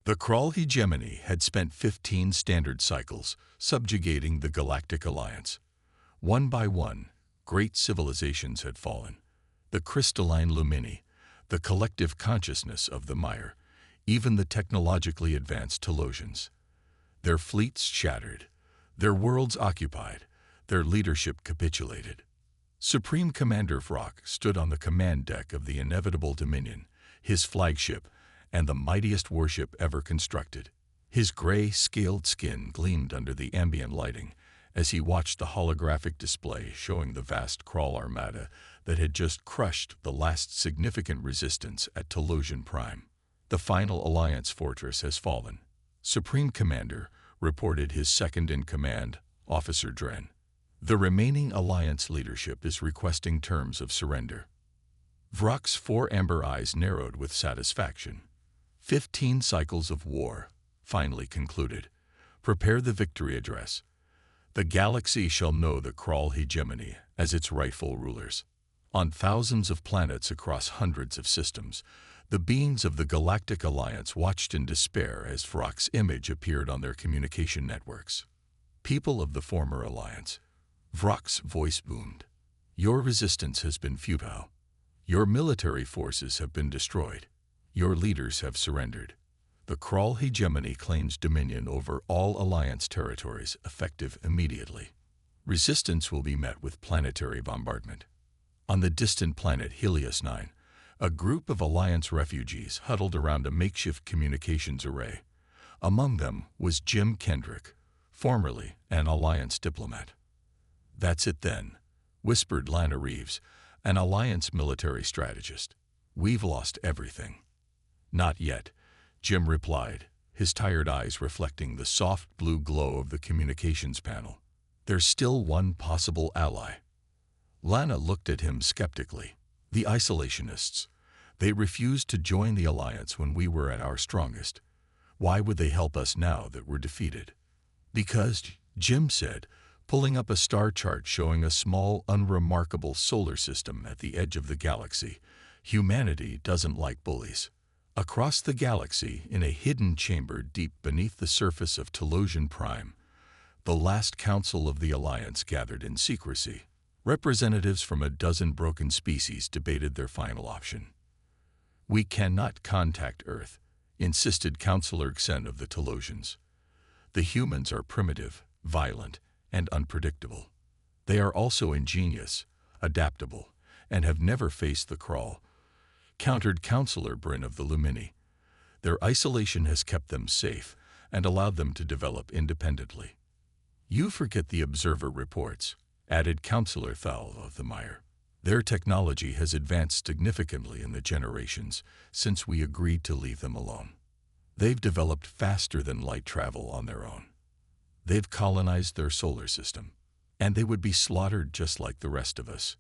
The Krull hegemony had spent 15 standard cycles subjugating the Galactic Alliance. One by one, great civilizations had fallen. The crystalline lumini, the collective consciousness of the mire, even the technologically advanced Telosians. Their fleets shattered, their worlds occupied, their leadership capitulated. Supreme Commander Vrock stood on the command deck of the inevitable Dominion, his flagship, and the mightiest warship ever constructed. His gray, scaled skin gleamed under the ambient lighting as he watched the holographic display showing the vast Krull armada that had just crushed the last significant resistance at Telosian Prime. The final Alliance fortress has fallen. Supreme Commander reported his second-in-command, Officer Dren. The remaining Alliance leadership is requesting terms of surrender. Vrock's 4 amber eyes narrowed with satisfaction. 15 cycles of war, finally concluded. Prepare the victory address. The galaxy shall know the Krull hegemony as its rightful rulers. On thousands of planets across hundreds of systems, the beings of the Galactic Alliance watched in despair as Vrock's image appeared on their communication networks. People of the former Alliance, Vrock's voice boomed. Your resistance has been futile. Your military forces have been destroyed. Your leaders have surrendered. The Krull hegemony claims dominion over all Alliance territories, effective immediately. Resistance will be met with planetary bombardment. On the distant planet Helios 9, a group of Alliance refugees huddled around a makeshift communications array. Among them was Jim Kendrick, formerly an Alliance diplomat. That's it then, whispered Lana Reeves, an Alliance military strategist. We've lost everything. Not yet, Jim replied, his tired eyes reflecting the soft blue glow of the communications panel. There's still one possible ally. Lana looked at him skeptically. The isolationists. They refused to join the Alliance when we were at our strongest. Why would they help us now that we're defeated? Because, Jim said, pulling up a star chart showing a small, unremarkable solar system at the edge of the galaxy, humanity doesn't like bullies. Across the galaxy, in a hidden chamber deep beneath the surface of Telosian Prime, the last council of the Alliance gathered in secrecy. Representatives from a dozen broken species debated their final option. We cannot contact Earth, insisted Councillor Xen of the Telosians. The humans are primitive, violent, and unpredictable. They are also ingenious, adaptable, and have never faced the Krull, countered Councillor Bryn of the Lumini. Their isolation has kept them safe and allowed them to develop independently. You forget the Observer reports, added Councillor Thal of the Mire. Their technology has advanced significantly in the generations since we agreed to leave them alone. They've developed faster than light travel on their own. They've colonized their solar system, and they would be slaughtered just like the rest of us.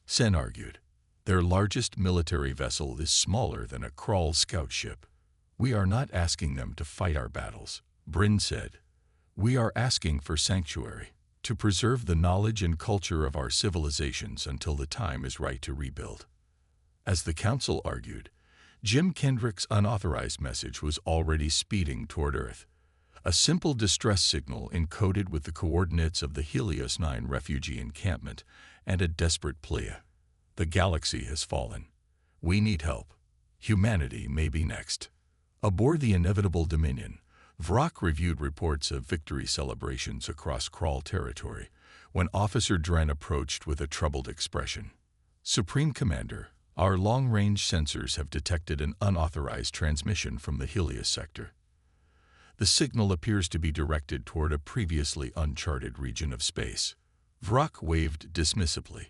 Sen argued. Their largest military vessel is smaller than a Krull scout ship. We are not asking them to fight our battles, Bryn said. We are asking for sanctuary, to preserve the knowledge and culture of our civilizations until the time is right to rebuild. As the Council argued, Jim Kendrick's unauthorized message was already speeding toward Earth. A simple distress signal encoded with the coordinates of the Helios 9 refugee encampment and a desperate plea. The galaxy has fallen. We need help. Humanity may be next. Aboard the inevitable Dominion, Vrock reviewed reports of victory celebrations across Krull territory when Officer Dren approached with a troubled expression. Supreme Commander, our long-range sensors have detected an unauthorized transmission from the Helios sector. The signal appears to be directed toward a previously uncharted region of space. Vrock waved dismissively.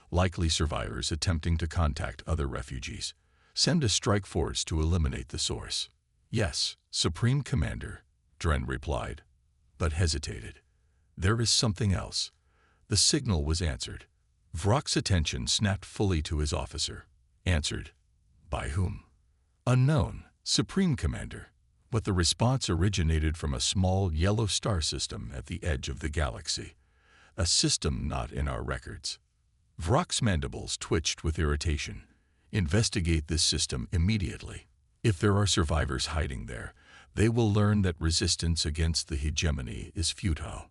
Likely survivors attempting to contact other refugees. Send a strike force to eliminate the source. Yes, Supreme Commander, Dren replied, but hesitated. There is something else. The signal was answered. Vrock's attention snapped fully to his officer. Answered. By whom? Unknown, Supreme Commander. But the response originated from a small yellow star system at the edge of the galaxy. A system not in our records. Vrock's mandibles twitched with irritation. Investigate this system immediately. If there are survivors hiding there, They will learn that resistance against the hegemony is futile.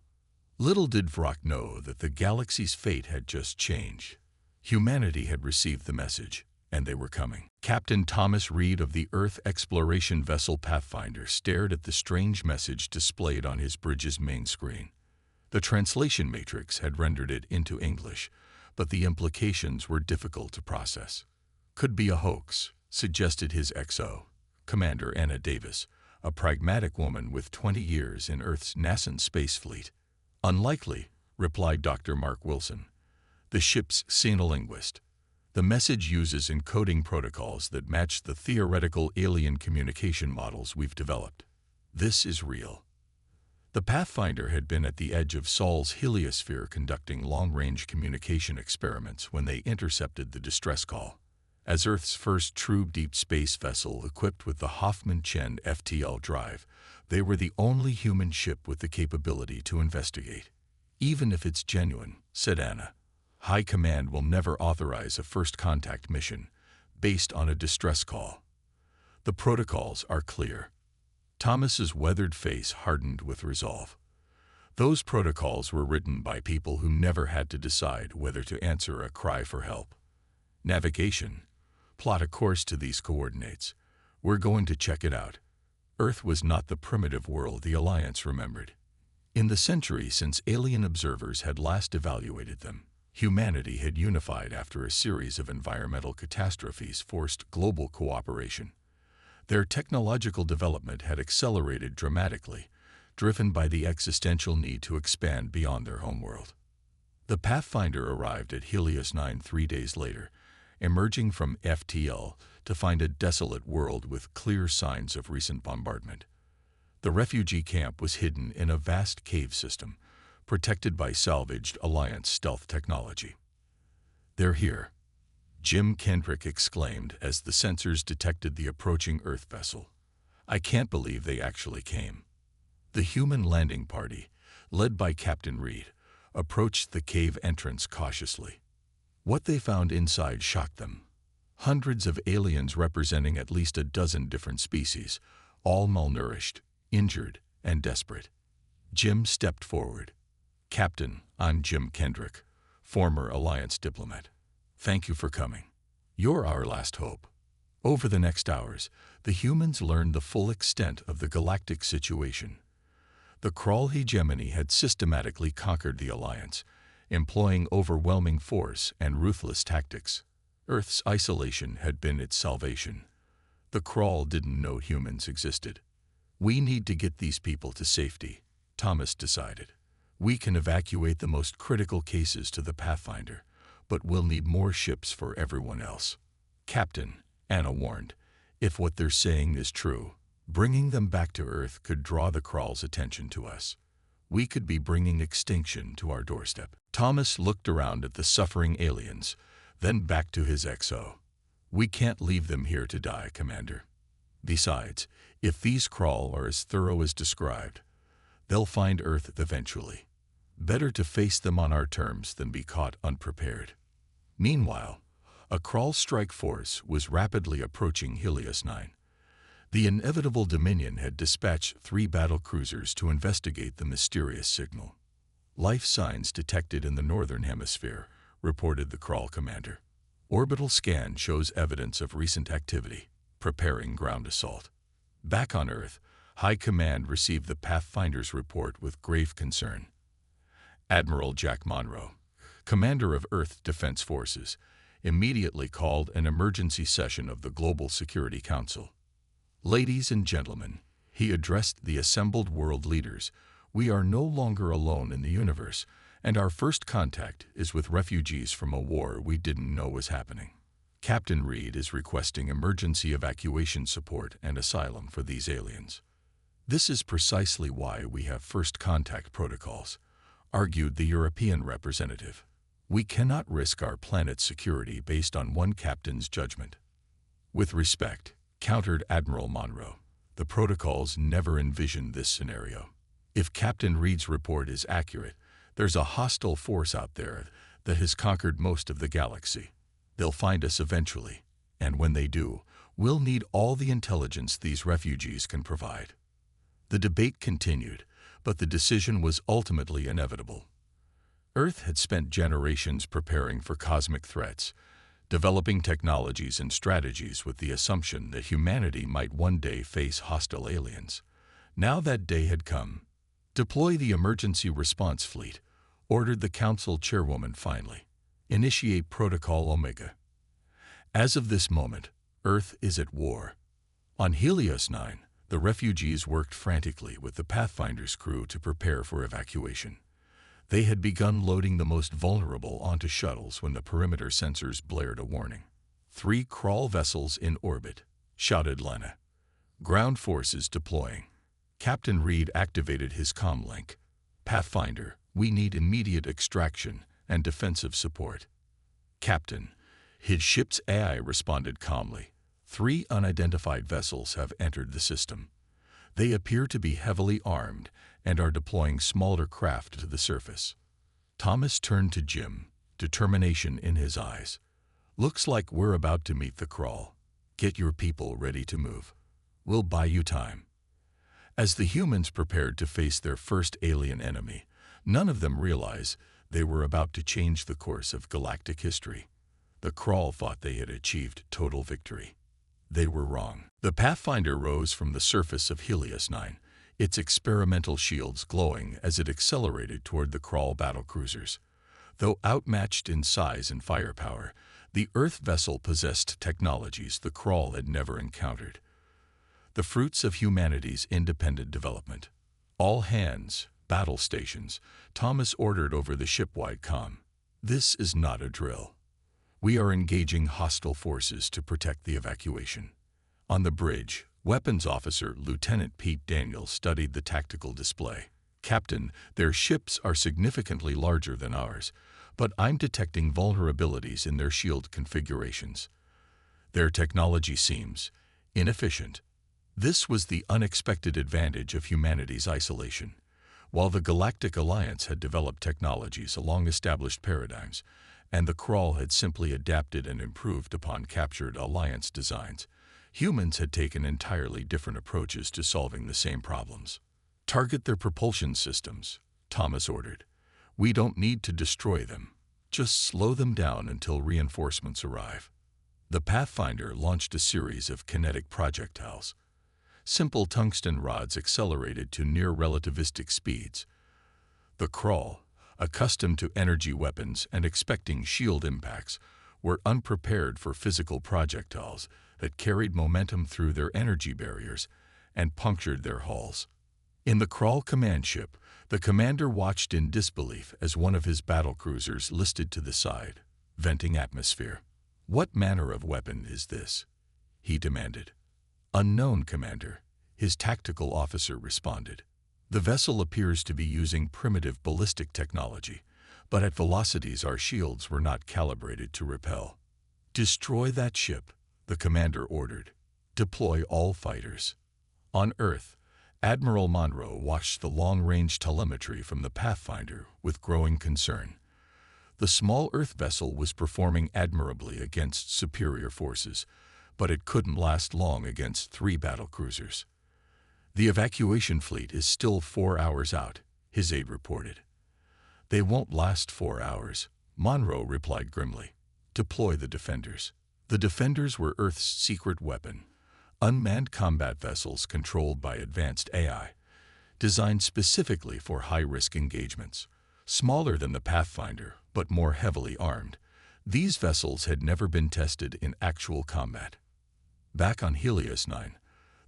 Little did Vrock know that the galaxy's fate had just changed. Humanity had received the message, and they were coming. Captain Thomas Reed of the Earth exploration vessel Pathfinder stared at the strange message displayed on his bridge's main screen. The translation matrix had rendered it into English, but the implications were difficult to process. Could be a hoax, suggested his XO, Commander Anna Davis, a pragmatic woman with 20 years in Earth's nascent space fleet. Unlikely, replied Dr. Mark Wilson, the ship's xenolinguist. The message uses encoding protocols that match the theoretical alien communication models we've developed. This is real. The Pathfinder had been at the edge of Sol's heliosphere conducting long-range communication experiments when they intercepted the distress call. As Earth's first true deep space vessel equipped with the Hoffman-Chen FTL drive, they were the only human ship with the capability to investigate. Even if it's genuine, said Anna, High Command will never authorize a first contact mission based on a distress call. The protocols are clear. Thomas's weathered face hardened with resolve. Those protocols were written by people who never had to decide whether to answer a cry for help. Navigation. Plot a course to these coordinates. We're going to check it out. Earth was not the primitive world the Alliance remembered. In the century since alien observers had last evaluated them, humanity had unified after a series of environmental catastrophes forced global cooperation. Their technological development had accelerated dramatically, driven by the existential need to expand beyond their homeworld. The Pathfinder arrived at Helios 9 3 days later, emerging from FTL to find a desolate world with clear signs of recent bombardment. The refugee camp was hidden in a vast cave system, protected by salvaged Alliance stealth technology. They're here, Jim Kendrick exclaimed as the sensors detected the approaching Earth vessel. I can't believe they actually came. The human landing party, led by Captain Reed, approached the cave entrance cautiously. What they found inside shocked them. Hundreds of aliens representing at least a dozen different species, all malnourished, injured, and desperate. Jim stepped forward. Captain, I'm Jim Kendrick, former Alliance diplomat. Thank you for coming. You're our last hope. Over the next hours, the humans learned the full extent of the galactic situation. The Krull hegemony had systematically conquered the Alliance, employing overwhelming force and ruthless tactics. Earth's isolation had been its salvation. The Krull didn't know humans existed. We need to get these people to safety, Thomas decided. We can evacuate the most critical cases to the Pathfinder, but we'll need more ships for everyone else. Captain, Anna warned, if what they're saying is true, bringing them back to Earth could draw the Krull's attention to us. We could be bringing extinction to our doorstep. Thomas looked around at the suffering aliens, then back to his XO. We can't leave them here to die, Commander. Besides, if these Krull are as thorough as described, they'll find Earth eventually. Better to face them on our terms than be caught unprepared. Meanwhile, a Krull strike force was rapidly approaching Helios 9. The inevitable Dominion had dispatched 3 battle cruisers to investigate the mysterious signal. Life signs detected in the northern hemisphere, reported the Krull commander. Orbital scan shows evidence of recent activity, preparing ground assault. Back on Earth, High Command received the Pathfinder's report with grave concern. Admiral Jack Monroe, commander of Earth Defense Forces, immediately called an emergency session of the Global Security Council. Ladies and gentlemen, he addressed the assembled world leaders, we are no longer alone in the universe, and our first contact is with refugees from a war we didn't know was happening. Captain Reed is requesting emergency evacuation support and asylum for these aliens. This is precisely why we have first contact protocols, argued the European representative. We cannot risk our planet's security based on one captain's judgment. With respect, countered Admiral Monroe, the protocols never envisioned this scenario. If Captain Reed's report is accurate, there's a hostile force out there that has conquered most of the galaxy. They'll find us eventually, and when they do, we'll need all the intelligence these refugees can provide. The debate continued, but the decision was ultimately inevitable. Earth had spent generations preparing for cosmic threats, developing technologies and strategies with the assumption that humanity might one day face hostile aliens. Now that day had come. "Deploy the emergency response fleet," ordered the council chairwoman finally. "Initiate Protocol Omega. As of this moment, Earth is at war." On Helios 9, the refugees worked frantically with the Pathfinder's crew to prepare for evacuation. They had begun loading the most vulnerable onto shuttles when the perimeter sensors blared a warning. "3 crawl vessels in orbit," shouted Lena. "Ground forces deploying." Captain Reed activated his comm link. "Pathfinder, we need immediate extraction and defensive support." "Captain," his ship's AI responded calmly, "3 unidentified vessels have entered the system. They appear to be heavily armed and are deploying smaller craft to the surface." Thomas turned to Jim, determination in his eyes. "Looks like we're about to meet the crawl. Get your people ready to move. We'll buy you time." As the humans prepared to face their first alien enemy, none of them realized they were about to change the course of galactic history. The crawl thought they had achieved total victory. They were wrong. The Pathfinder rose from the surface of Helios 9, its experimental shields glowing as it accelerated toward the crawl battlecruisers. Though outmatched in size and firepower, the Earth vessel possessed technologies the crawl had never encountered. The fruits of humanity's independent development. "All hands, battle stations," Thomas ordered over the ship-wide comm. "This is not a drill. We are engaging hostile forces to protect the evacuation." On the bridge, Weapons Officer Lieutenant Pete Daniels studied the tactical display. "Captain, their ships are significantly larger than ours, but I'm detecting vulnerabilities in their shield configurations. Their technology seems inefficient." This was the unexpected advantage of humanity's isolation. While the Galactic Alliance had developed technologies along established paradigms, and the crawl had simply adapted and improved upon captured Alliance designs, humans had taken entirely different approaches to solving the same problems. "Target their propulsion systems," Thomas ordered. "We don't need to destroy them. Just slow them down until reinforcements arrive." The Pathfinder launched a series of kinetic projectiles. Simple tungsten rods accelerated to near-relativistic speeds. The crawl, accustomed to energy weapons and expecting shield impacts, were unprepared for physical projectiles that carried momentum through their energy barriers and punctured their hulls. In the crawl command ship, the commander watched in disbelief as one of his battlecruisers listed to the side, venting atmosphere. "What manner of weapon is this?" he demanded. "Unknown, Commander," his tactical officer responded. "The vessel appears to be using primitive ballistic technology, but at velocities our shields were not calibrated to repel." "Destroy that ship," the commander ordered. "Deploy all fighters." On Earth, Admiral Monroe watched the long-range telemetry from the Pathfinder with growing concern. The small Earth vessel was performing admirably against superior forces, but it couldn't last long against 3 battlecruisers. "The evacuation fleet is still 4 hours out," his aide reported. "They won't last 4 hours," Monroe replied grimly. "Deploy the Defenders." The Defenders were Earth's secret weapon, unmanned combat vessels controlled by advanced AI, designed specifically for high-risk engagements. Smaller than the Pathfinder, but more heavily armed, these vessels had never been tested in actual combat. Back on Helios 9,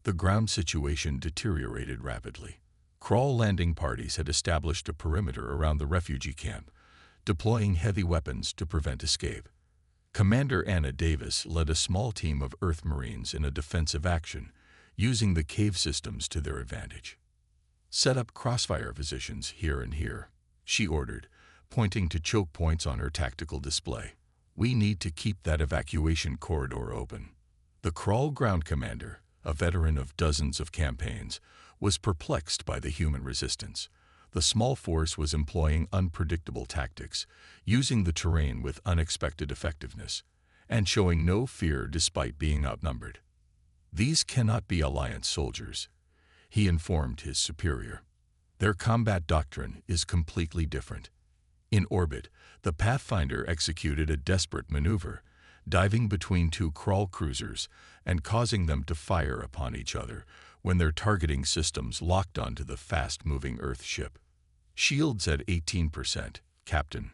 the ground situation deteriorated rapidly. Crawl landing parties had established a perimeter around the refugee camp, deploying heavy weapons to prevent escape. Commander Anna Davis led a small team of Earth Marines in a defensive action, using the cave systems to their advantage. "Set up crossfire positions here and here," she ordered, pointing to choke points on her tactical display. "We need to keep that evacuation corridor open." The Crawl ground commander, a veteran of dozens of campaigns, was perplexed by the human resistance. The small force was employing unpredictable tactics, using the terrain with unexpected effectiveness, and showing no fear despite being outnumbered. "These cannot be Alliance soldiers," he informed his superior. Their combat doctrine is completely different. In orbit, the Pathfinder executed a desperate maneuver, diving between two crawl cruisers and causing them to fire upon each other when their targeting systems locked onto the fast-moving Earth ship. "Shields at 18%, Captain,"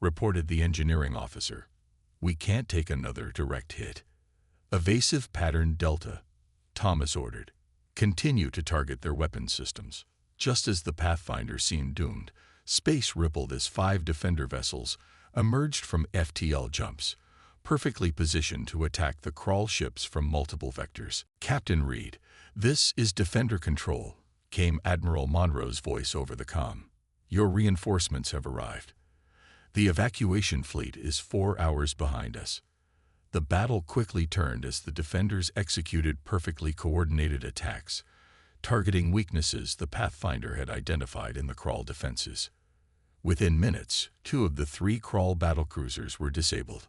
reported the engineering officer. "We can't take another direct hit." "Evasive pattern Delta," Thomas ordered. "Continue to target their weapon systems." Just as the Pathfinder seemed doomed, space rippled as 5 defender vessels emerged from FTL jumps, perfectly positioned to attack the crawl ships from multiple vectors. "Captain Reed, this is Defender Control," came Admiral Monroe's voice over the comm. "Your reinforcements have arrived. The evacuation fleet is 4 hours behind us." The battle quickly turned as the defenders executed perfectly coordinated attacks, targeting weaknesses the Pathfinder had identified in the crawl defenses. Within minutes, 2 of the 3 crawl battlecruisers were disabled.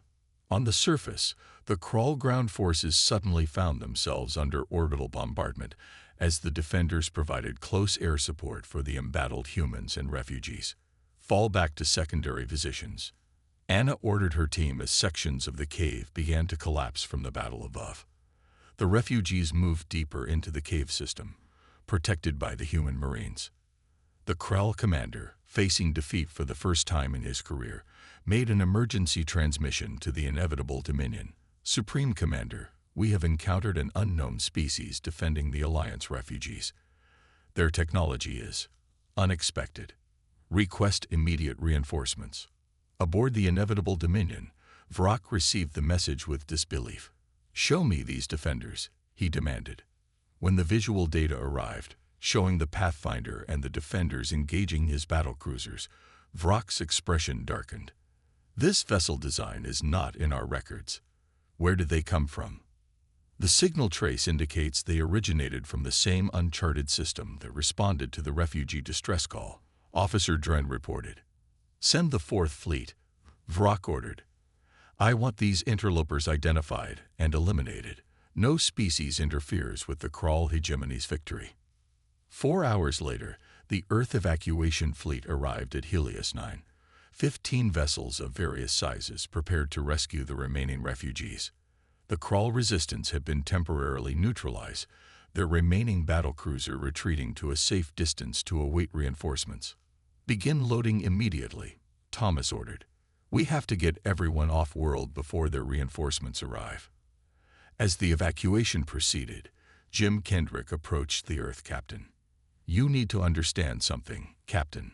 On the surface, the crawl ground forces suddenly found themselves under orbital bombardment as the defenders provided close air support for the embattled humans and refugees. "Fall back to secondary positions." Anna ordered her team as sections of the cave began to collapse from the battle above. The refugees moved deeper into the cave system, protected by the human Marines. The Krell commander, facing defeat for the first time in his career, made an emergency transmission to the inevitable Dominion. "Supreme Commander, we have encountered an unknown species defending the Alliance refugees. Their technology is unexpected. Request immediate reinforcements." Aboard the inevitable Dominion, Vrock received the message with disbelief. "Show me these defenders," he demanded. When the visual data arrived, showing the Pathfinder and the defenders engaging his battlecruisers, Vrock's expression darkened. "This vessel design is not in our records. Where did they come from?" "The signal trace indicates they originated from the same uncharted system that responded to the refugee distress call," Officer Dren reported. "Send the 4th Fleet," Vrock ordered. "I want these interlopers identified and eliminated. No species interferes with the Krall hegemony's victory." 4 hours later, the Earth evacuation fleet arrived at Helios 9. 15 vessels of various sizes prepared to rescue the remaining refugees. The Krall resistance had been temporarily neutralized, their remaining battlecruiser retreating to a safe distance to await reinforcements. "Begin loading immediately," Thomas ordered. "We have to get everyone off-world before their reinforcements arrive." As the evacuation proceeded, Jim Kendrick approached the Earth captain. "You need to understand something, Captain.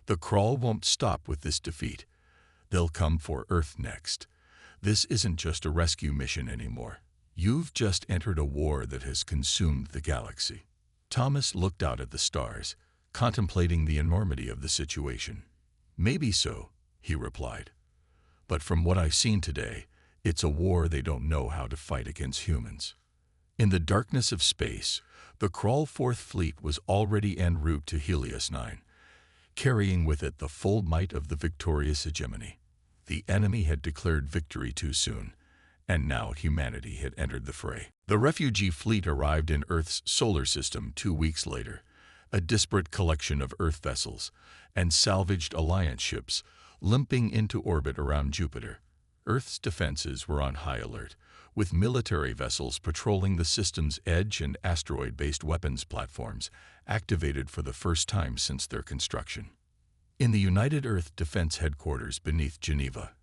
The Krall won't stop with this defeat. They'll come for Earth next. This isn't just a rescue mission anymore. You've just entered a war that has consumed the galaxy." Thomas looked out at the stars, contemplating the enormity of the situation. "Maybe so," he replied. "But from what I've seen today, it's a war they don't know how to fight against humans." In the darkness of space, the Krall 4th Fleet was already en route to Helios 9, carrying with it the full might of the victorious hegemony. The enemy had declared victory too soon, and now humanity had entered the fray. The refugee fleet arrived in Earth's solar system 2 weeks later, a disparate collection of Earth vessels and salvaged Alliance ships limping into orbit around Jupiter. Earth's defenses were on high alert, with military vessels patrolling the system's edge and asteroid-based weapons platforms activated for the first time since their construction. In the United Earth Defense Headquarters beneath Geneva,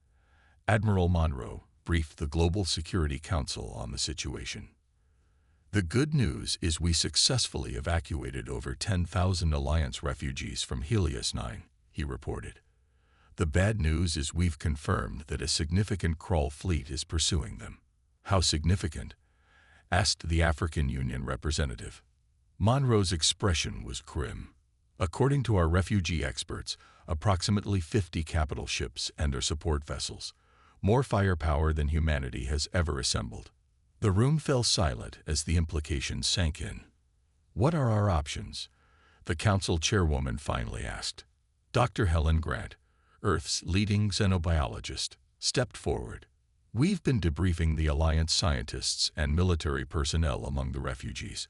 Admiral Monroe briefed the Global Security Council on the situation. "The good news is we successfully evacuated over 10,000 Alliance refugees from Helios 9, he reported. "The bad news is we've confirmed that a significant Krall fleet is pursuing them." "How significant?" asked the African Union representative. Monroe's expression was grim. "According to our refugee experts, approximately 50 capital ships and their support vessels, more firepower than humanity has ever assembled." The room fell silent as the implications sank in. "What are our options?" the council chairwoman finally asked. Dr. Helen Grant, Earth's leading xenobiologist, stepped forward. "We've been debriefing the Alliance scientists and military personnel among the refugees.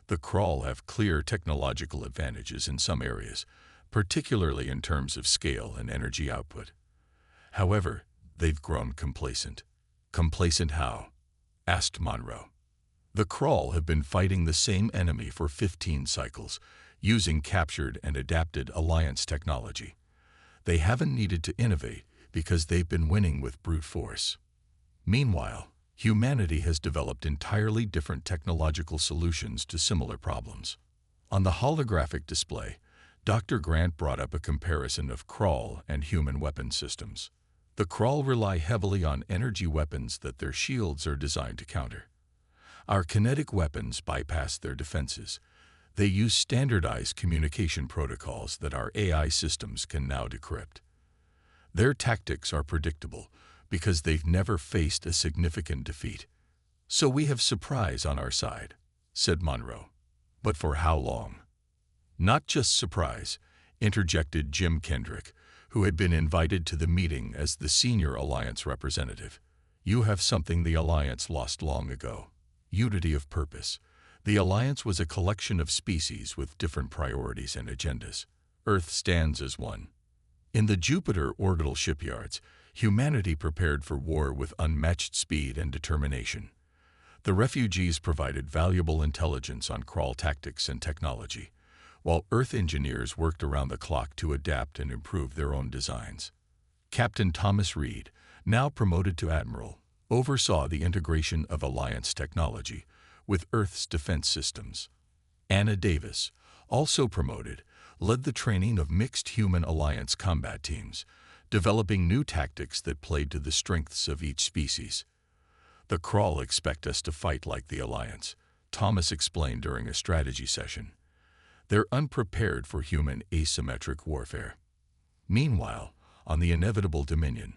The Crawl have clear technological advantages in some areas, particularly in terms of scale and energy output. However, they've grown complacent. Complacent how? Asked Monroe. The Crawl have been fighting the same enemy for 15 cycles, using captured and adapted Alliance technology. They haven't needed to innovate because they've been winning with brute force. Meanwhile, humanity has developed entirely different technological solutions to similar problems. On the holographic display, Dr. Grant brought up a comparison of Crawl and human weapon systems. The Crawl rely heavily on energy weapons that their shields are designed to counter. Our kinetic weapons bypass their defenses. They use standardized communication protocols that our AI systems can now decrypt. Their tactics are predictable because they've never faced a significant defeat. So we have surprise on our side, said Monroe. But for how long? Not just surprise, interjected Jim Kendrick, who had been invited to the meeting as the senior Alliance representative. You have something the Alliance lost long ago: unity of purpose. The Alliance was a collection of species with different priorities and agendas. Earth stands as one. In the Jupiter orbital shipyards, humanity prepared for war with unmatched speed and determination. The refugees provided valuable intelligence on Crawl tactics and technology, while Earth engineers worked around the clock to adapt and improve their own designs. Captain Thomas Reed, now promoted to Admiral, oversaw the integration of Alliance technology with Earth's defense systems. Anna Davis, also promoted, led the training of mixed human Alliance combat teams, developing new tactics that played to the strengths of each species. The Crawl expect us to fight like the Alliance, Thomas explained during a strategy session. They're unprepared for human asymmetric warfare. Meanwhile, on the inevitable Dominion,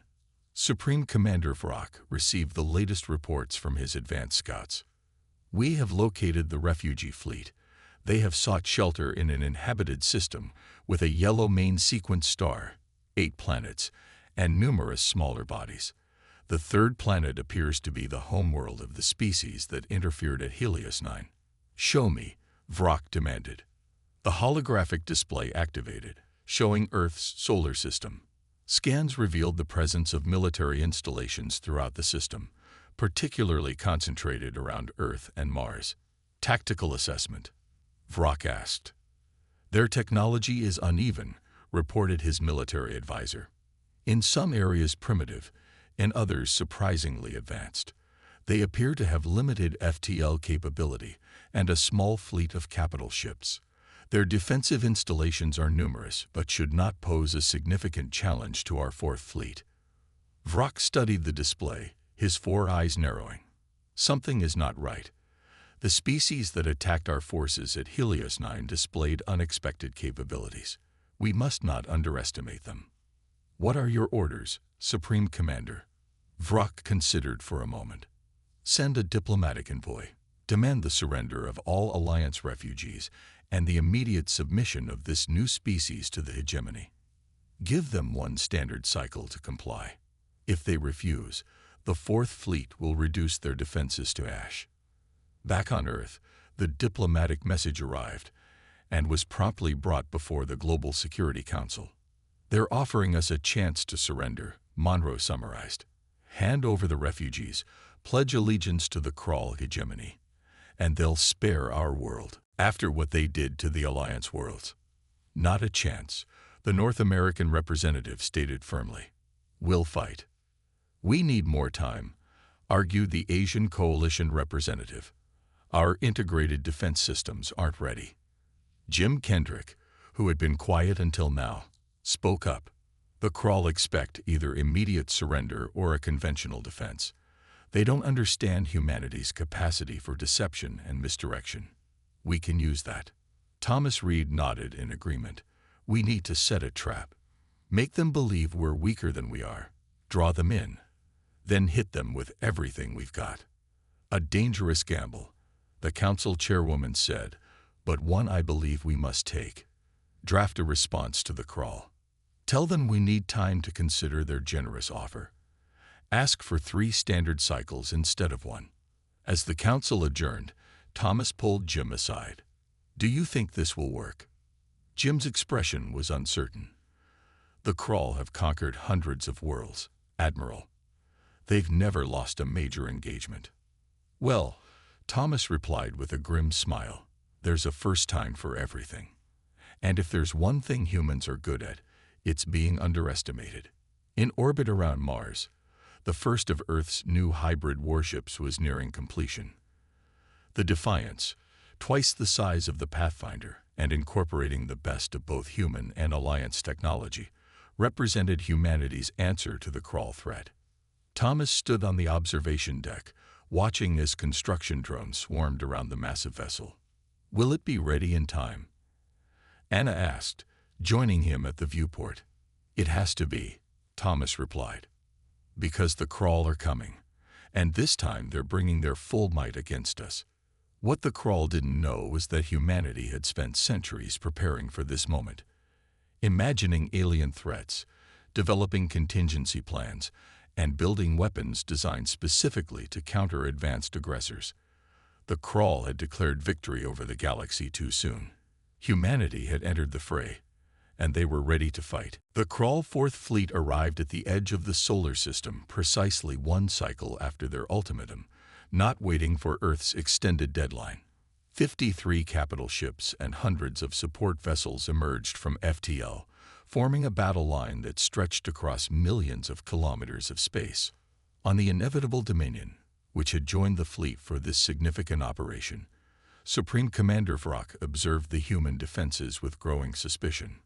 Supreme Commander Vrock received the latest reports from his advanced scouts. We have located the refugee fleet. They have sought shelter in an inhabited system with a yellow main sequence star, 8 planets, and numerous smaller bodies. The third planet appears to be the homeworld of the species that interfered at Helios 9. Show me, Vrock demanded. The holographic display activated, showing Earth's solar system. Scans revealed the presence of military installations throughout the system, particularly concentrated around Earth and Mars. Tactical assessment, Vrock asked. Their technology is uneven, reported his military advisor. In some areas primitive, in others surprisingly advanced. They appear to have limited FTL capability and a small fleet of capital ships. Their defensive installations are numerous but should not pose a significant challenge to our Fourth Fleet. Vrock studied the display, his 4 eyes narrowing. Something is not right. The species that attacked our forces at Helios 9 displayed unexpected capabilities. We must not underestimate them. What are your orders, Supreme Commander? Vrock considered for a moment. Send a diplomatic envoy. Demand the surrender of all Alliance refugees and the immediate submission of this new species to the hegemony. Give them 1 standard cycle to comply. If they refuse, the Fourth Fleet will reduce their defenses to ash. Back on Earth, the diplomatic message arrived and was promptly brought before the Global Security Council. They're offering us a chance to surrender, Monroe summarized. Hand over the refugees, pledge allegiance to the Crawl hegemony, and they'll spare our world after what they did to the Alliance worlds. Not a chance, the North American representative stated firmly. We'll fight. We need more time, argued the Asian Coalition representative. Our integrated defense systems aren't ready. Jim Kendrick, who had been quiet until now, spoke up. The Crawl expect either immediate surrender or a conventional defense. They don't understand humanity's capacity for deception and misdirection. We can use that. Thomas Reed nodded in agreement. We need to set a trap. Make them believe we're weaker than we are. Draw them in. Then hit them with everything we've got. A dangerous gamble, the council chairwoman said, but one I believe we must take. Draft a response to the Crawl. Tell them we need time to consider their generous offer. Ask for 3 standard cycles instead of 1. As the council adjourned, Thomas pulled Jim aside. "Do you think this will work?" Jim's expression was uncertain. "The Crawl have conquered hundreds of worlds, Admiral. They've never lost a major engagement." "Well," Thomas replied with a grim smile, "there's a first time for everything. And if there's one thing humans are good at, it's being underestimated." In orbit around Mars, the first of Earth's new hybrid warships was nearing completion. The Defiance, twice the size of the Pathfinder and incorporating the best of both human and Alliance technology, represented humanity's answer to the Crawl threat. Thomas stood on the observation deck, watching as construction drones swarmed around the massive vessel. "Will it be ready in time?" Anna asked, joining him at the viewport. "It has to be," Thomas replied, "because the Crawl are coming, and this time they're bringing their full might against us." What the Crawl didn't know was that humanity had spent centuries preparing for this moment, imagining alien threats, developing contingency plans, and building weapons designed specifically to counter advanced aggressors. The Crawl had declared victory over the galaxy too soon. Humanity had entered the fray, and they were ready to fight. The Crawl Fourth Fleet arrived at the edge of the solar system precisely one cycle after their ultimatum, not waiting for Earth's extended deadline. 53 capital ships and hundreds of support vessels emerged from FTL, forming a battle line that stretched across millions of kilometers of space. On the inevitable Dominion, which had joined the fleet for this significant operation, Supreme Commander Vrock observed the human defenses with growing suspicion.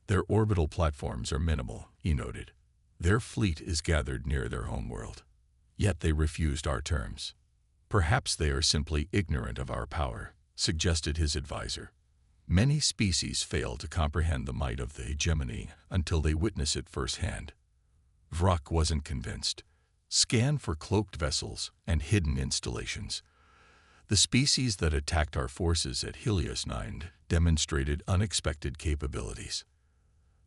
"Their orbital platforms are minimal," he noted. "Their fleet is gathered near their homeworld. Yet they refused our terms." "Perhaps they are simply ignorant of our power," suggested his advisor. "Many species fail to comprehend the might of the hegemony until they witness it firsthand." Vrock wasn't convinced. "Scan for cloaked vessels and hidden installations. The species that attacked our forces at Helios 9 demonstrated unexpected capabilities."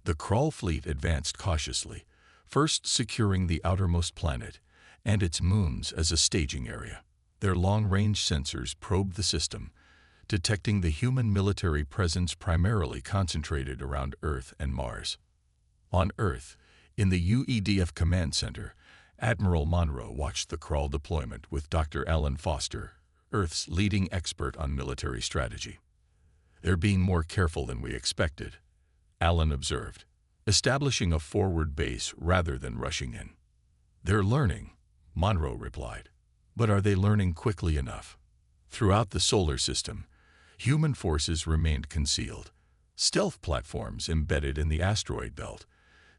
The Crawl fleet advanced cautiously, first securing the outermost planet and its moons as a staging area. Their long-range sensors probed the system, detecting the human military presence primarily concentrated around Earth and Mars. On Earth, in the UEDF Command Center, Admiral Monroe watched the Crawl deployment with Dr. Alan Foster, Earth's leading expert on military strategy. "They're being more careful than we expected," Alan observed, "establishing a forward base rather than rushing in." "They're learning," Monroe replied. "But are they learning quickly enough?" Throughout the solar system, human forces remained concealed. Stealth platforms embedded in the asteroid belt,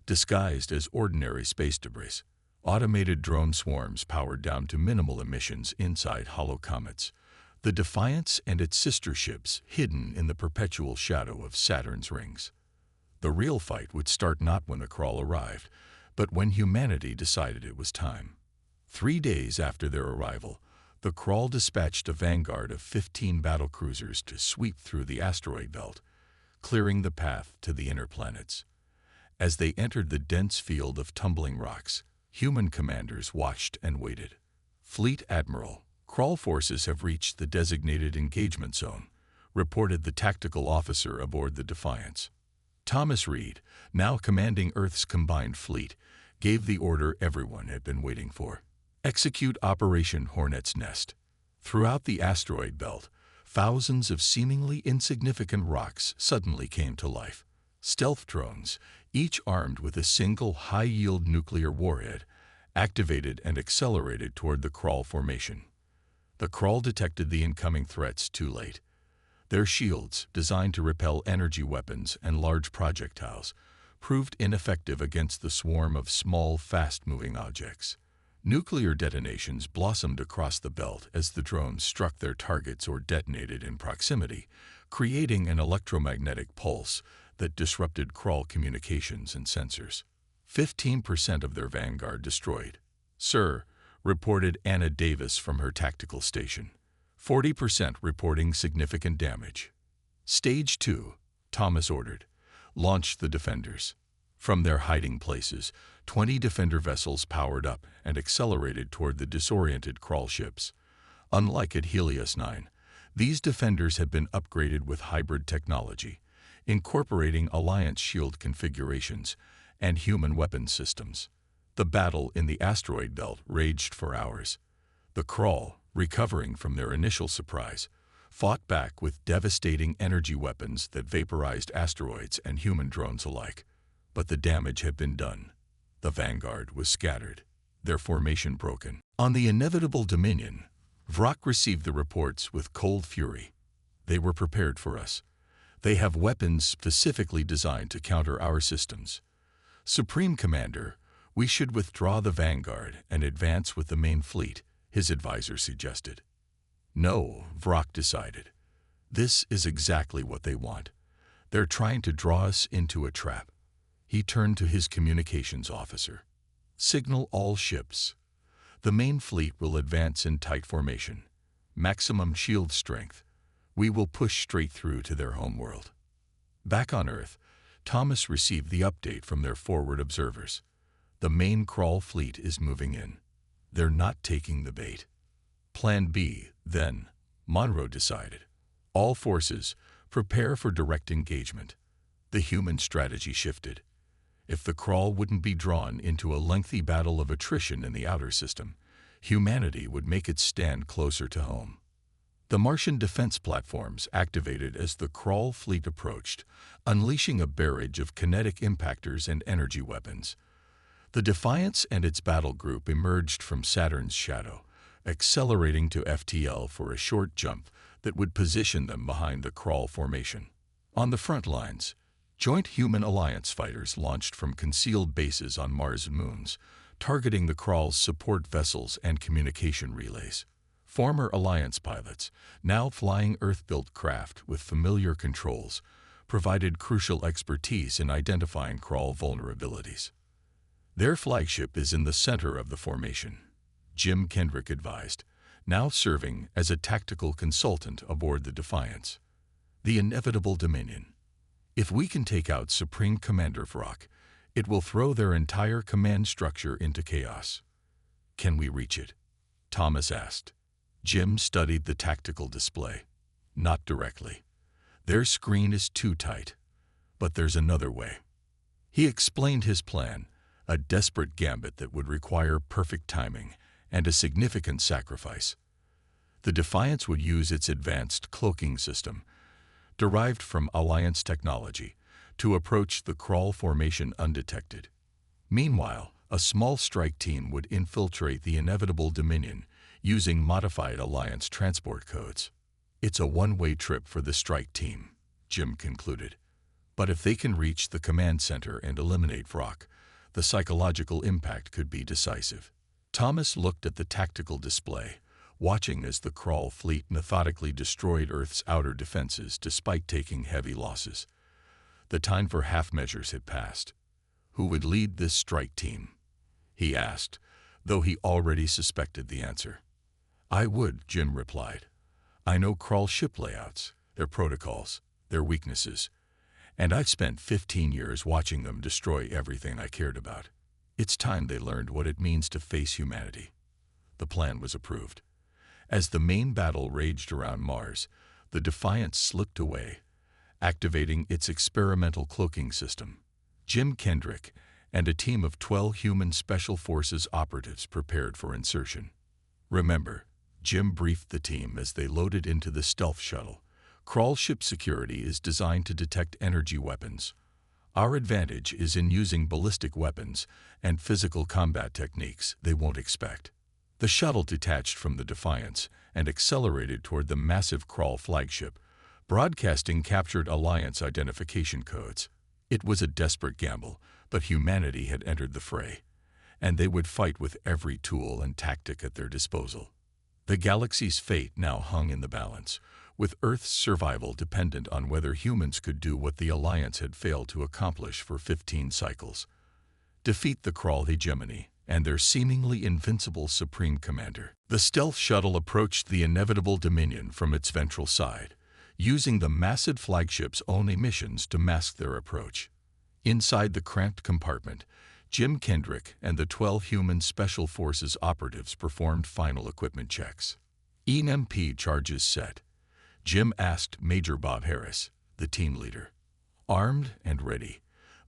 disguised as ordinary space debris. Automated drone swarms powered down to minimal emissions inside hollow comets. The Defiance and its sister ships hidden in the perpetual shadow of Saturn's rings. The real fight would start not when the Crawl arrived, but when humanity decided it was time. 3 days after their arrival, the Crawl dispatched a vanguard of 15 battlecruisers to sweep through the asteroid belt, clearing the path to the inner planets. As they entered the dense field of tumbling rocks, human commanders watched and waited. "Fleet Admiral, Crawl forces have reached the designated engagement zone," reported the tactical officer aboard the Defiance. Thomas Reed, now commanding Earth's combined fleet, gave the order everyone had been waiting for. "Execute Operation Hornet's Nest." Throughout the asteroid belt, thousands of seemingly insignificant rocks suddenly came to life. Stealth drones, each armed with a single high-yield nuclear warhead, activated and accelerated toward the Crawl formation. The Crawl detected the incoming threats too late. Their shields, designed to repel energy weapons and large projectiles, proved ineffective against the swarm of small, fast-moving objects. Nuclear detonations blossomed across the belt as the drones struck their targets or detonated in proximity, creating an electromagnetic pulse that disrupted Crawl communications and sensors. 15% of their vanguard destroyed. "Sir," reported Anna Davis from her tactical station. 40% reporting significant damage. "Stage 2, Thomas ordered. Launch the defenders." From their hiding places, 20 defender vessels powered up and accelerated toward the disoriented Crawl ships. Unlike at Helios 9, These defenders had been upgraded with hybrid technology, incorporating Alliance shield configurations and human weapons systems. The battle in the asteroid belt raged for hours. The Crawl, recovering from their initial surprise, fought back with devastating energy weapons that vaporized asteroids and human drones alike. But the damage had been done. The vanguard was scattered, their formation broken. On the inevitable Dominion, Vrock received the reports with cold fury. They were prepared for us. They have weapons specifically designed to counter our systems. Supreme Commander, we should withdraw the vanguard and advance with the main fleet, his advisor suggested. No, Vrock decided. This is exactly what they want. They're trying to draw us into a trap. He turned to his communications officer. Signal all ships. The main fleet will advance in tight formation. Maximum shield strength. We will push straight through to their homeworld. Back on Earth, Thomas received the update from their forward observers. The main Crawl fleet is moving in. They're not taking the bait. Plan B, then, Monroe decided. All forces, prepare for direct engagement. The human strategy shifted. If the Crawl wouldn't be drawn into a lengthy battle of attrition in the outer system, humanity would make its stand closer to home. The Martian defense platforms activated as the Crawl fleet approached, unleashing a barrage of kinetic impactors and energy weapons. The Defiance and its battle group emerged from Saturn's shadow, accelerating to FTL for a short jump that would position them behind the Crawl formation. On the front lines, joint human alliance fighters launched from concealed bases on Mars and moons, targeting the Crawl's support vessels and communication relays. Former Alliance pilots, now flying Earth-built craft with familiar controls, provided crucial expertise in identifying Crawl vulnerabilities. Their flagship is in the center of the formation, Jim Kendrick advised, now serving as a tactical consultant aboard the Defiance. The inevitable Dominion. If we can take out Supreme Commander Vrock, it will throw their entire command structure into chaos. Can we reach it? Thomas asked. Jim studied the tactical display. Not directly. Their screen is too tight. But there's another way. He explained his plan, a desperate gambit that would require perfect timing and a significant sacrifice. The Defiance would use its advanced cloaking system, derived from Alliance technology, to approach the Crawl formation undetected. Meanwhile, a small strike team would infiltrate the inevitable Dominion, using modified Alliance transport codes. It's a one-way trip for the strike team, Jim concluded. But if they can reach the command center and eliminate Vrock, the psychological impact could be decisive. Thomas looked at the tactical display, watching as the Crawl fleet methodically destroyed Earth's outer defenses despite taking heavy losses. The time for half measures had passed. Who would lead this strike team? He asked, though he already suspected the answer. I would, Jim replied. I know Crawl ship layouts, their protocols, their weaknesses, and I've spent 15 years watching them destroy everything I cared about. It's time they learned what it means to face humanity. The plan was approved. As the main battle raged around Mars, the Defiance slipped away, activating its experimental cloaking system. Jim Kendrick and a team of 12 human Special Forces operatives prepared for insertion. Remember, Jim briefed the team as they loaded into the stealth shuttle. Crawl ship security is designed to detect energy weapons. Our advantage is in using ballistic weapons and physical combat techniques they won't expect. The shuttle detached from the Defiance and accelerated toward the massive Crawl flagship, broadcasting captured Alliance identification codes. It was a desperate gamble, but humanity had entered the fray, and they would fight with every tool and tactic at their disposal. The galaxy's fate now hung in the balance, with Earth's survival dependent on whether humans could do what the Alliance had failed to accomplish for 15 cycles. Defeat the Crawl hegemony and their seemingly invincible Supreme Commander. The stealth shuttle approached the inevitable Dominion from its ventral side, using the massive flagship's own emissions to mask their approach. Inside the cramped compartment, Jim Kendrick and the 12 human Special Forces operatives performed final equipment checks. EMP charges set. Jim asked Major Bob Harris, the team leader. Armed and ready,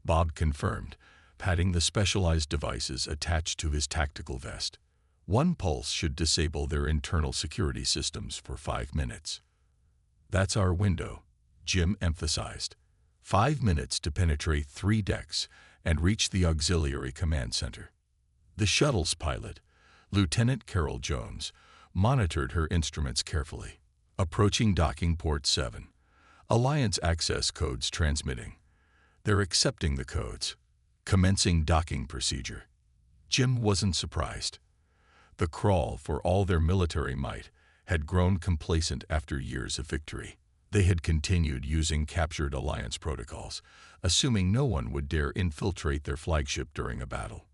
Bob confirmed, patting the specialized devices attached to his tactical vest. One pulse should disable their internal security systems for 5 minutes. That's our window, Jim emphasized. 5 minutes to penetrate 3 decks and reach the auxiliary command center. The shuttle's pilot, Lieutenant Carol Jones, monitored her instruments carefully. Approaching docking port 7. Alliance access codes transmitting. They're accepting the codes. Commencing docking procedure. Jim wasn't surprised. The Crawl, for all their military might, had grown complacent after years of victory. They had continued using captured Alliance protocols, assuming no one would dare infiltrate their flagship during a battle.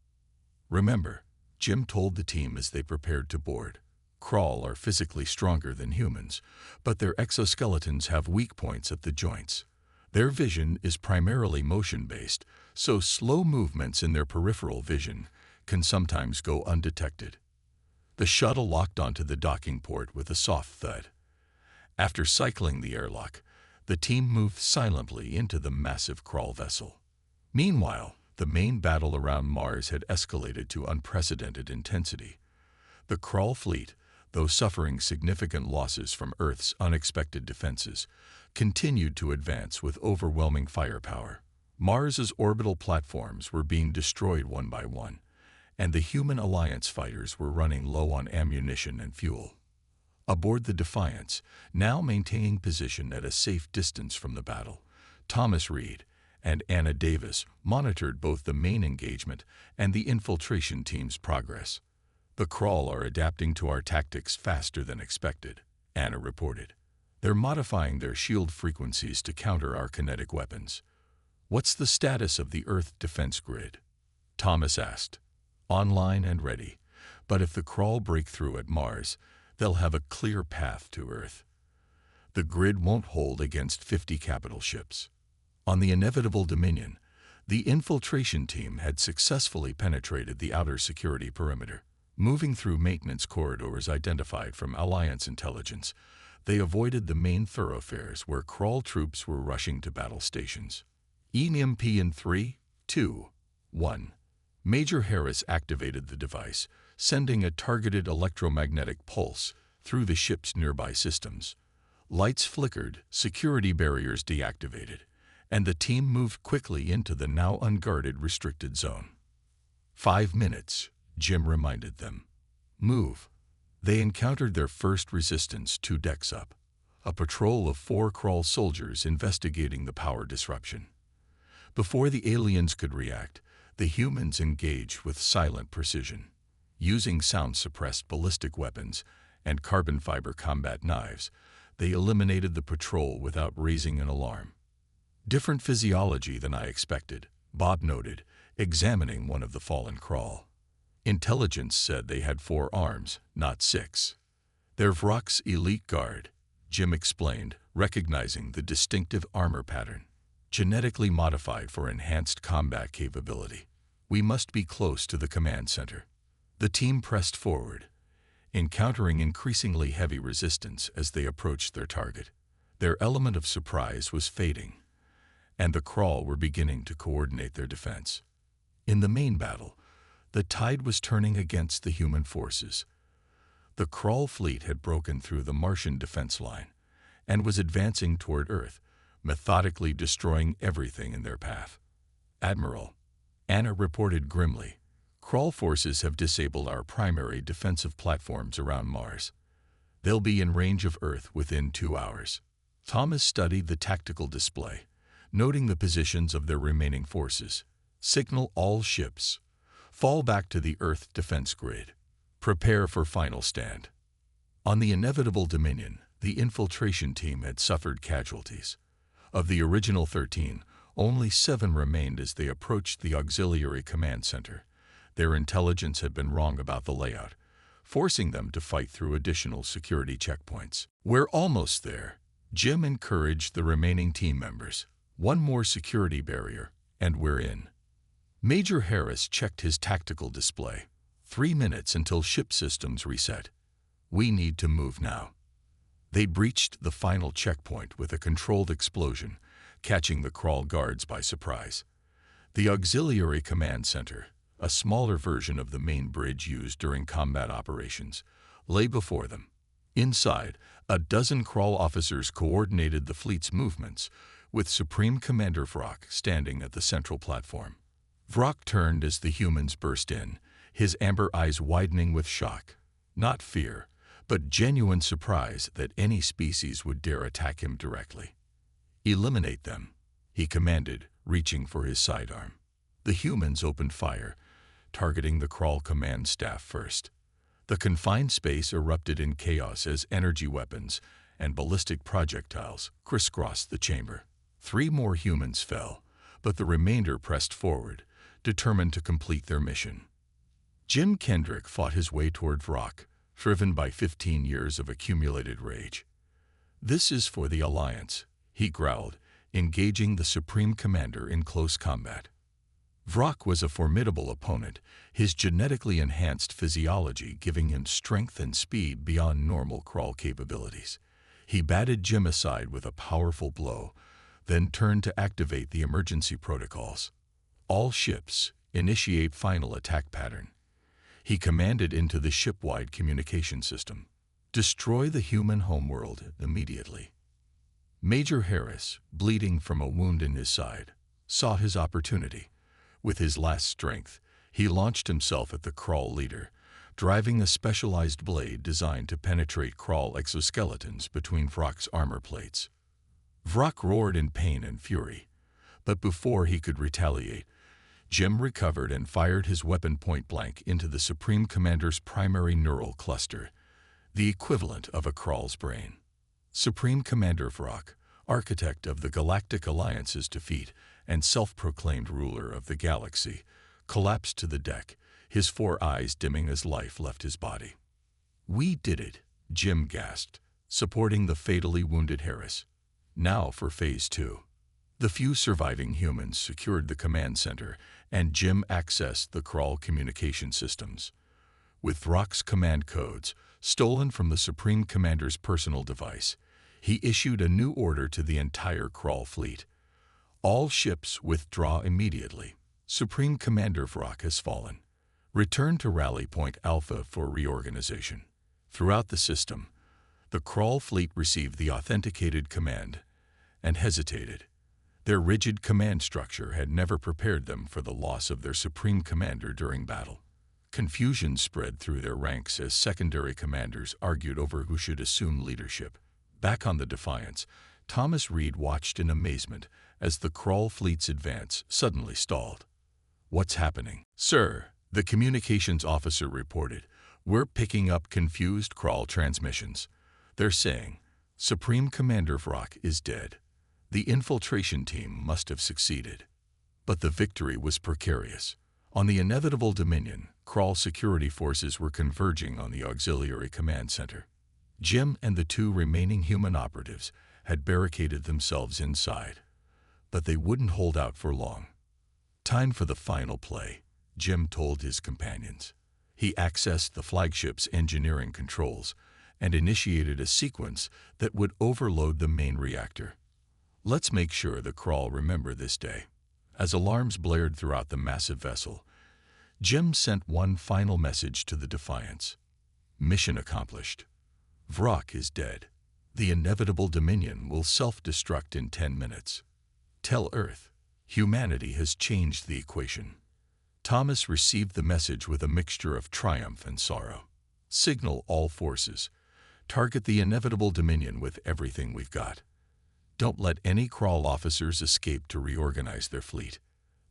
Remember, Jim told the team as they prepared to board, Crawl are physically stronger than humans, but their exoskeletons have weak points at the joints. Their vision is primarily motion-based, so slow movements in their peripheral vision can sometimes go undetected. The shuttle locked onto the docking port with a soft thud. After cycling the airlock, the team moved silently into the massive Crawl vessel. Meanwhile, the main battle around Mars had escalated to unprecedented intensity. The Crawl fleet, though suffering significant losses from Earth's unexpected defenses, continued to advance with overwhelming firepower. Mars's orbital platforms were being destroyed one by one, and the human Alliance fighters were running low on ammunition and fuel. Aboard the Defiance, now maintaining position at a safe distance from the battle, Thomas Reed and Anna Davis monitored both the main engagement and the infiltration team's progress. The Crawl are adapting to our tactics faster than expected, Anna reported. They're modifying their shield frequencies to counter our kinetic weapons. What's the status of the Earth defense grid? Thomas asked. Online and ready, but if the Crawl break through at Mars, they'll have a clear path to Earth. The grid won't hold against 50 capital ships. On the inevitable Dominion, the infiltration team had successfully penetrated the outer security perimeter. Moving through maintenance corridors identified from Alliance intelligence, they avoided the main thoroughfares where Crawl troops were rushing to battle stations. EMP in 3, 2, 1. Major Harris activated the device, sending a targeted electromagnetic pulse through the ship's nearby systems. Lights flickered, security barriers deactivated, and the team moved quickly into the now unguarded restricted zone. 5 minutes, Jim reminded them. Move. They encountered their first resistance 2 decks up, a patrol of 4 Crawl soldiers investigating the power disruption. Before the aliens could react, the humans engaged with silent precision. Using sound-suppressed ballistic weapons and carbon fiber combat knives, they eliminated the patrol without raising an alarm. Different physiology than I expected, Bob noted, examining one of the fallen Crawl. Intelligence said they had 4 arms, not 6. They're Vrock's elite guard, Jim explained, recognizing the distinctive armor pattern. Genetically modified for enhanced combat capability. We must be close to the command center. The team pressed forward, encountering increasingly heavy resistance as they approached their target. Their element of surprise was fading, and the Crawl were beginning to coordinate their defense. In the main battle, the tide was turning against the human forces. The Crawl fleet had broken through the Martian defense line and was advancing toward Earth, methodically destroying everything in their path. Admiral, Anna reported grimly, Crawl forces have disabled our primary defensive platforms around Mars. They'll be in range of Earth within 2 hours. Thomas studied the tactical display, noting the positions of their remaining forces. Signal all ships. Fall back to the Earth defense grid. Prepare for final stand. On the inevitable Dominion, the infiltration team had suffered casualties. Of the original 13, only 7 remained as they approached the auxiliary command center. Their intelligence had been wrong about the layout, forcing them to fight through additional security checkpoints. We're almost there, Jim encouraged the remaining team members. 1 more security barrier, and we're in. Major Harris checked his tactical display. 3 minutes until ship systems reset. We need to move now. They breached the final checkpoint with a controlled explosion, catching the Crawl guards by surprise. The Auxiliary Command Center, a smaller version of the main bridge used during combat operations, lay before them. Inside, a dozen Crawl officers coordinated the fleet's movements, with Supreme Commander Vrock standing at the central platform. Vrock turned as the humans burst in, his amber eyes widening with shock. Not fear, but genuine surprise that any species would dare attack him directly. "Eliminate them," he commanded, reaching for his sidearm. The humans opened fire, targeting the Crawl command staff first. The confined space erupted in chaos as energy weapons and ballistic projectiles crisscrossed the chamber. 3 more humans fell, but the remainder pressed forward, determined to complete their mission. Jim Kendrick fought his way toward Vrock, driven by 15 years of accumulated rage. "This is for the Alliance," he growled, engaging the Supreme Commander in close combat. Vrock was a formidable opponent, his genetically enhanced physiology giving him strength and speed beyond normal Crawl capabilities. He batted Jim aside with a powerful blow, then turned to activate the emergency protocols. "All ships, initiate final attack pattern," he commanded into the ship-wide communication system. "Destroy the human homeworld immediately." Major Harris, bleeding from a wound in his side, saw his opportunity. With his last strength, he launched himself at the Crawl leader, driving a specialized blade designed to penetrate Crawl exoskeletons between Vrock's armor plates. Vrock roared in pain and fury, but before he could retaliate, Jim recovered and fired his weapon point-blank into the Supreme Commander's primary neural cluster, the equivalent of a Crawl's brain. Supreme Commander Vrock, architect of the Galactic Alliance's defeat and self-proclaimed ruler of the galaxy, collapsed to the deck, his 4 eyes dimming as life left his body. "We did it," Jim gasped, supporting the fatally wounded Harris. Now for Phase 2. The few surviving humans secured the command center, and Jim accessed the Crawl communication systems. With Vrock's command codes, stolen from the Supreme Commander's personal device, he issued a new order to the entire Crawl fleet. "All ships withdraw immediately. Supreme Commander Vrock has fallen. Return to Rally Point Alpha for reorganization." Throughout the system, the Crawl fleet received the authenticated command and hesitated. Their rigid command structure had never prepared them for the loss of their Supreme Commander during battle. Confusion spread through their ranks as secondary commanders argued over who should assume leadership. Back on the Defiance, Thomas Reed watched in amazement as the Crawl fleet's advance suddenly stalled. "What's happening?" "Sir," the communications officer reported, "we're picking up confused Crawl transmissions. They're saying, 'Supreme Commander Vrock is dead. The infiltration team must have succeeded.'" But the victory was precarious. On the inevitable Dominion, Crawl security forces were converging on the Auxiliary Command Center. Jim and the 2 remaining human operatives had barricaded themselves inside, but they wouldn't hold out for long. "Time for the final play," Jim told his companions. He accessed the flagship's engineering controls and initiated a sequence that would overload the main reactor. "Let's make sure the Crawl remember this day." As alarms blared throughout the massive vessel, Jim sent one final message to the Defiance. "Mission accomplished. Vrock is dead. The inevitable Dominion will self-destruct in 10 minutes. Tell Earth, humanity has changed the equation." Thomas received the message with a mixture of triumph and sorrow. "Signal all forces. Target the inevitable Dominion with everything we've got. Don't let any Crawl officers escape to reorganize their fleet."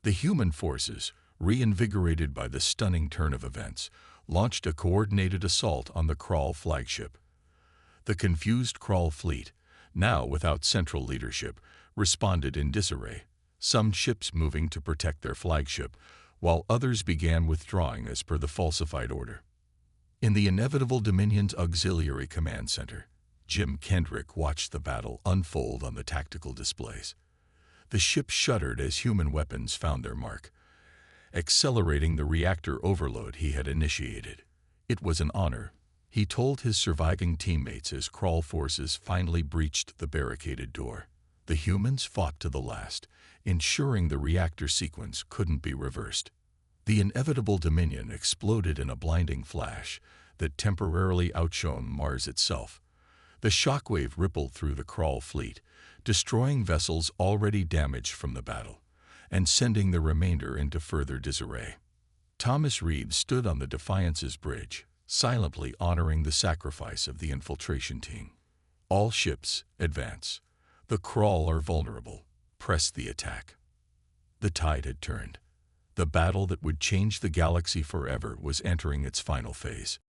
The human forces, reinvigorated by the stunning turn of events, launched a coordinated assault on the Crawl flagship. The confused Crawl fleet, now without central leadership, responded in disarray, some ships moving to protect their flagship, while others began withdrawing as per the falsified order. In the inevitable Dominion's Auxiliary Command Center, Jim Kendrick watched the battle unfold on the tactical displays. The ship shuddered as human weapons found their mark, accelerating the reactor overload he had initiated. It was an honor, He told his surviving teammates as crawl forces finally breached the barricaded door. The humans fought to the last, ensuring the reactor sequence couldn't be reversed. The inevitable Dominion exploded in a blinding flash that temporarily outshone Mars itself. The shockwave rippled through the crawl fleet, destroying vessels already damaged from the battle, and sending the remainder into further disarray. Thomas Reed stood on the Defiance's bridge, silently honoring the sacrifice of the infiltration team. All ships, advance. The crawl are vulnerable. Press the attack. The tide had turned. The battle that would change the galaxy forever was entering its final phase.